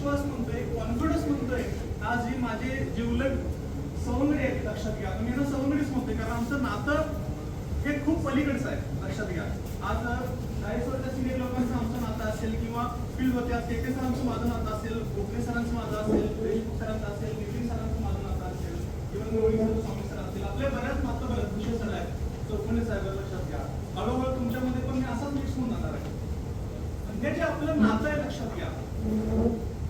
आत्मविश्वास म्हणतोय, कॉन्फिडन्स म्हणतोय, आज ही माझे जिवलग सवंगडी आहेत लक्षात घ्या. मी यांना सवंगडीच म्हणतोय कारण आमचं नातं हे खूप पलीकडचं आहे लक्षात घ्या. आज 40 वर्षाच्या सिनियर लोकांचं आमचं नातं असेल किंवा फील्डवरती आज केके सरांचं माझं नातं असेल, गोखले सरांचं माझं असेल, देशमुख सरांचं असेल, नितीन सरांचं माझं नातं असेल किंवा रोहित स्वामी सर असतील. आपले बऱ्याच नातं बऱ्याच विषय सर आहेत. चौकोनी साहेब लक्षात घ्या. हळूहळू तुमच्यामध्ये पण मी असाच मिक्स होऊन जाणार आहे. हे जे आपलं नातं आहे लक्षात घ्या,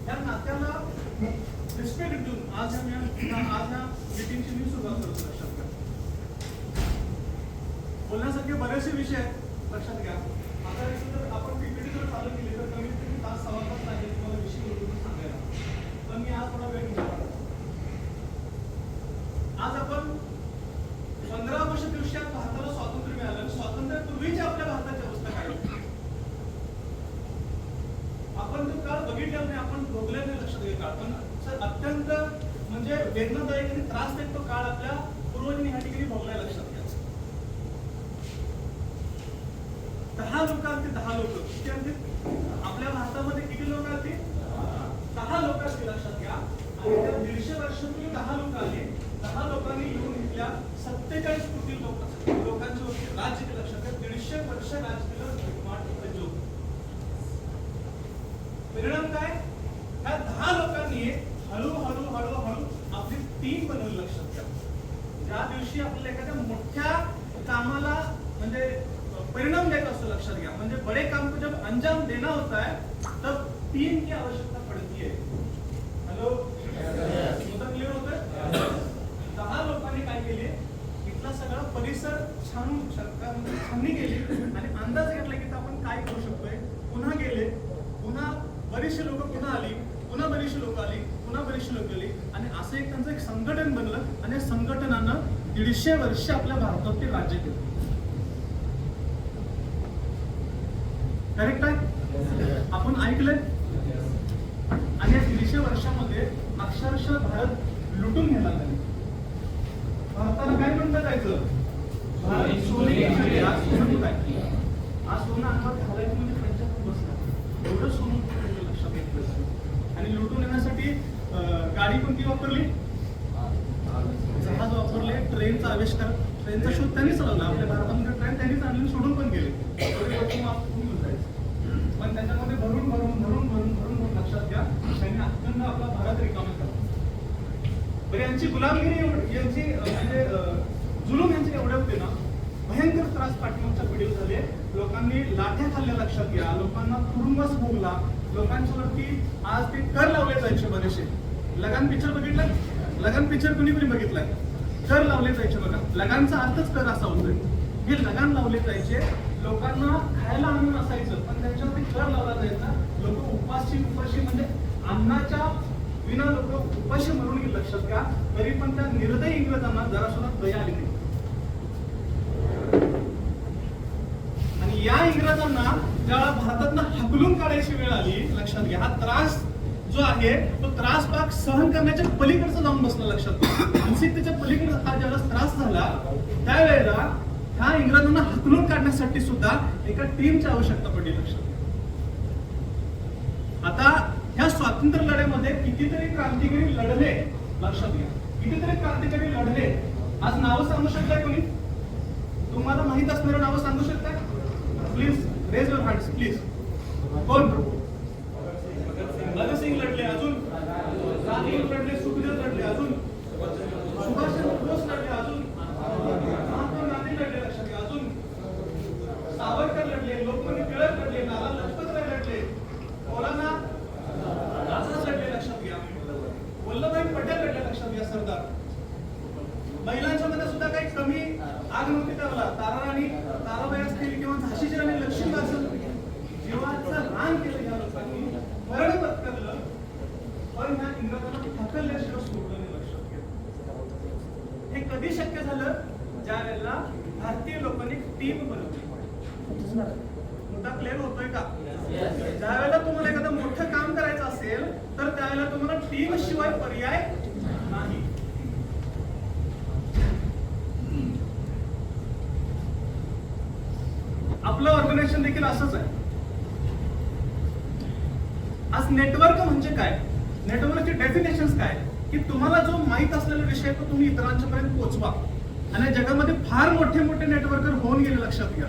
त्या नात्याला रिस्पेक्ट देऊन आज ह्या मीटिंगची मी सुरुवात करतो. लक्षात घ्या, बोलण्यासारखे बरेचसे विषय आहेत लक्षात घ्या. आता जर आपण पीपीटी जर चालू केली तर कमीत कमी तास सव्वा तास लागेल तुम्हाला विषय सांगायला. पण मी आज थोडा वेळ घेणार. आज आपण 15 वर्ष दिवसात भारताला स्वातंत्र्य मिळालं. स्वातंत्र्यापूर्वीची आपल्या भारताची अवस्था काय होती आपण तो काळ बघितला नाही, आपण भोगले नाही लक्षात घ्या. काळ पण सर अत्यंत म्हणजे वेदनादायक आणि त्रासदायक तो काळ आपल्या पूर्वजांनी ह्या ठिकाणी भोगलाय लक्षात घ्या. 10 लोक आलते, 10 लोक किती आलते आपल्या भारतामध्ये? किती लोक आलते? 10 लोक आलते लक्षात घ्या. आणि त्या 150 वर्षापूर्वी 10 लोक आले. 10 लोकांनी येऊन घेतल्या 47 कोटी लोकांच्या वरती राज्य केलं. लक्षात घ्या, 150 वर्ष राज्य केलं. परिणाम काय? ह्या 10 लोकांनी हळूहळू हळूहळू आपली टीम बनवली. लक्षात घ्या, ज्या दिवशी आपल्याला एखाद्या मोठ्या कामाला म्हणजे परिणाम द्यायचा असतो लक्षात घ्या, म्हणजे बड़े काम को जब अंजाम देना होता है तब टीम की आवश्यकता पड़ती है. हॅलो, मुद्दा क्लिअर होतोय? 10 लोकांनी काय केले, इथला सगळा परिसर छाननी केली आणि अंदाज घेतला की आपण काय करू शकतोय. पुन्हा गेले, पुन्हा बरीचशी लोक पुन्हा आली, पुन्हा बरीचशी लोक आली, पुन्हा बरीचशी लोक आली आणि असं एक त्यांचं एक संघटन बनलं आणि या संघटनानं 150 वर्ष आपल्या भारतावरती राज्य केलं. करेक्ट आहे? आपण ऐकलंय. आणि या 150 वर्षामध्ये अक्षरशः भारत लुटून घेण्यात आले. भारताला काय म्हणतात जायचं? भारत सोने की चिडिया. आज सोनं काय? आज सोनं अंगात घालायचं म्हणजे त्यांच्यात बसणार एवढं सोनं लक्षात घेतलं. आणि लुटून येण्यासाठी गाडी कोणती वापरली? जहाज वापरले. ट्रेनचा आविष्कार, ट्रेनचा शोध त्यांनी चालवला. आपल्या भारतामध्ये ट्रेन त्यांनीच आणली, सोडून पण गेले. पण त्याच्यामध्ये भरून भरून भरून भरून भरून भरून लक्षात घ्या, त्यांनी अत्यंत आपला भारत रिकामा केला. बरं, यांची गुलामगिरी, यांची म्हणजे जुलूम यांचे एवढे होते ना, भयंकर त्रास पाठीमागच्या पिढीला झाले. लोकांनी लाठ्या खाल्ल्या लक्षात घ्या, लोकांना तुरुंगवास भोगला, लोकांच्यावरती आज ते कर लावले जायचे बरेचसे. लगान पिक्चर बघितलं? लगान पिक्चर कुणी कुणी बघितलाय? कर लावले जायचे बघा. लगानचा अर्थच कर असा होतोय. हे लगान लावले जायचे, लोकांना खायला आणून असायचं पण त्यांच्यावरती कर लावला जायचा. लोक उपाशी म्हणजे अन्नाच्या विना लोक उपाशी मरून गेले लक्षात घ्या. तरी पण त्या निर्दयी इंग्रजांना जरा सुद्धा दया आली नाही. आणि या इंग्रजांना ज्यावेळा भारतातनं हकलून काढायची वेळ आली लक्षात घ्या, हा त्रास जो आहे तो त्रास पाक सहन करण्याच्या पलीकडचं जाऊन बसला. लक्षात घ्या, मानसिकतेच्या पलीकडे हा ज्यावेळेस त्रास झाला त्यावेळेला ह्या इंग्रजांना हकलून काढण्यासाठी सुद्धा एका टीमची आवश्यकता पडली. लक्षात घ्या, आता ह्या स्वातंत्र्य लढ्यामध्ये कितीतरी क्रांतिकारी लढले. लक्षात घ्या, कितीतरी क्रांतिकारी लढले. आज नावं सांगू शकताय कोणी? तुम्हाला माहित असणारे नावं सांगू शकताय? Please raise your hands please. कोण? भगतसिंग लढले, अजून राजगुरू लढले, सुखदेव लढले, अजून सुभाषचंद्र बोस लढले, अजून महात्मा गांधी लढले. लक्षात घ्या, अजून सावरकर लढले, लोकमान्य टिळक लढले, लाला लजपतराय लढले, मौलाना आझाद लढले. लक्षात घ्या, वल्लभभाई पटेल लढले. लक्षात घ्या, सरदार. महिलांच्या मध्ये सुद्धा काही कमी आग नव्हती त्याला. ताराबाई असतील किंवा झाशीची राणी लक्ष्मीबाई असेल, जीवाचं रान केलं या लोकांनी, मरण पत्करलं. पण ह्या इंग्रजांना ढकलल्याशिवाय सोडलं नाही. लक्षात घ्या, हे कधी शक्य झालं? ज्या वेळेला भारतीय लोकांनी टीम बनवली. मुद्दा क्लिअर होतोय का? ज्या वेळेला तुम्हाला एखादं मोठं काम करायचं असेल तर त्यावेळेला तुम्हाला टीम शिवाय पर्याय नाही. आपलं ऑर्गनायझेशन देखील असंच आहे. आज नेटवर्क म्हणजे काय, नेटवर्कचे डेफिनेशन्स काय, की तुम्हाला जो माहित असलेला विषय तो तुम्ही इतरांच्या पर्यंत पोहोचवा. आणि जगामध्ये फार मोठे मोठे नेटवर्कर होऊन गेले, लक्षात घ्या.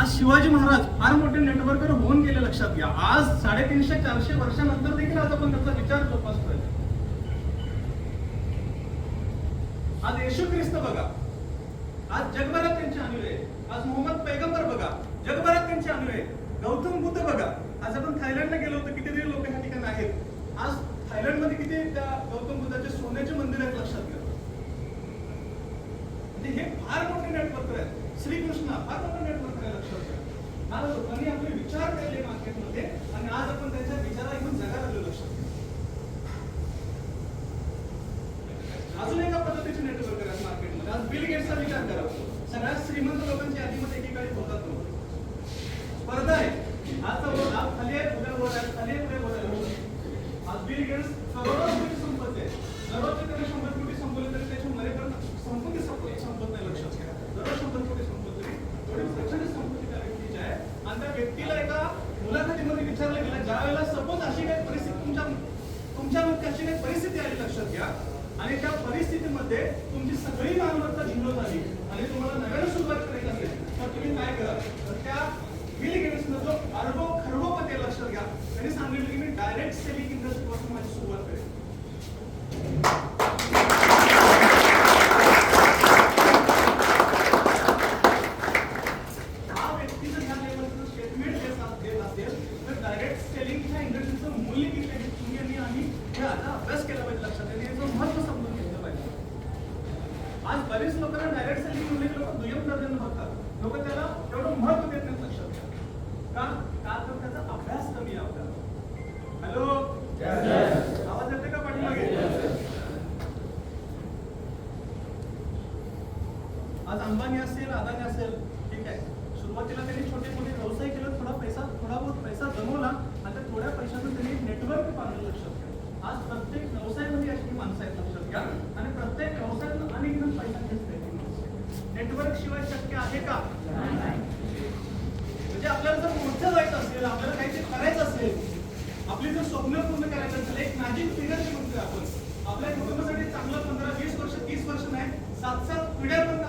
आज शिवाजी महाराज फार मोठे नेटवर्कर होऊन गेले, लक्षात घ्या. आज 350-400 वर्षानंतर देखील आज आपण त्याचा विचार जोपासतोय. आज येशू ख्रिस्त बघा, आज जगभरात त्यांचे अनुयायी. आज मोहम्मद पैगंबर बघा, जगभरात त्यांचे अनुयायी. गौतम बुद्ध बघा, आज आपण थायलंडला गेलो होतो, कितीतरी लोक ह्या ठिकाणी आहेत. आज थायलंडमध्ये किती त्या गौतम बुद्धाचे सोन्याचे मंदिर आहेत, लक्षात घ्या. म्हणजे हे फार मोठे नेटवर्क आहेत. श्रीकृष्ण फार मोठे नेटवर्क आहे, लक्षात घ्या. आज लोकांनी आपले विचार केले मार्केटमध्ये आणि आज आपण त्यांच्या विचाराला घेऊन जगाला आलो, लक्षात घ्या. अजून एका पद्धतीचे नेटवर्क आहेत मार्केटमध्ये. आज बिल गेट्सचा विचार करा, सगळ्यात श्रीमंत लोकांची यादीमध्ये एकेकाळी होतात लोक. स्पर्धा आहे, आज खाली आहे, उद्या वर आहे, खाली आहे, उद्या वर आहे. आज बिल गेट्स करोडो कोटी संपत्ती आहे. दररोजचे त्याने 100 कोटी संपवले तरी त्याच्या मरेपर्यंत संपत नाही, लक्षात घ्या. दररोज 100 कोटी संपवले तरी थोडी प्रचंड संपत्ती त्या व्यक्तीची आहे. आणि त्या व्यक्तीला एका मुलाखतीमध्ये विचारलं गेलं, ज्या वेळेला सपोज अशी काही परिस्थिती तुमच्या अशी काही परिस्थिती आली, लक्षात घ्या, आणि त्या परिस्थितीमध्ये तुमची सगळी मालमत्ता झिरो झाली आणि तुम्हाला नव्याने सुरुवात करायची असेल तर तुम्ही काय करा. तर त्या बिल गेट्सनं जो खरबोपती आहे, लक्षात घ्या, त्यांनी सांगितलं की मी डायरेक्ट सेलिंग इंडस्ट्रीपासून माझी सुरुवात करेन. हा व्यक्ती जर ह्या लेवलचं स्टेटमेंट देत असेल तर डायरेक्ट सेलिंगच्या इंडस्ट्रीचं मूल्य किती आहे तुम्ही आणि हे आता अभ्यास केला पाहिजे, लक्षात घ्या. याचं महत्व समजून घेतलं पाहिजे. आज बरेच लोकांना डायरेक्ट सेलिंग म्हणजे लोक दुय्यम दर्जाने बघतात, लोक त्याला एवढं महत्व देत नाहीत, लक्षात घ्या. का तर त्याचा अभ्यास कमी आहे आपल्याला. हॅलो, आवाज येते का पाठीमागे? आज अंबानी असेल, अदानी असेल, ठीक आहे, सुरुवातीला त्यांनी छोटे मोठे व्यवसाय केले, थोडा बहुत पैसा जमवला आणि त्या थोड्या पैशातून त्यांनी नेटवर्क पाहिलं, लक्षात घ्या. आज प्रत्येक व्यवसायामध्ये अशी माणसं आहेत, लक्षात घ्या, आणि प्रत्येक व्यवसायातून अनेक जण पैसा घेत नाही. नेटवर्क शिवाय शक्य आहे का? म्हणजे आपल्याला जर मोठं जायचं असेल, आपल्याला काहीतरी करायचं असेल, आपली जर स्वप्न पूर्ण करायचं असेल, एक मॅजिक फिगर म्हणतोय आपण, आपल्या कुटुंबासाठी चांगलं 15-20 वर्ष 30 वर्ष नाही, 7-7 पिढ्या पण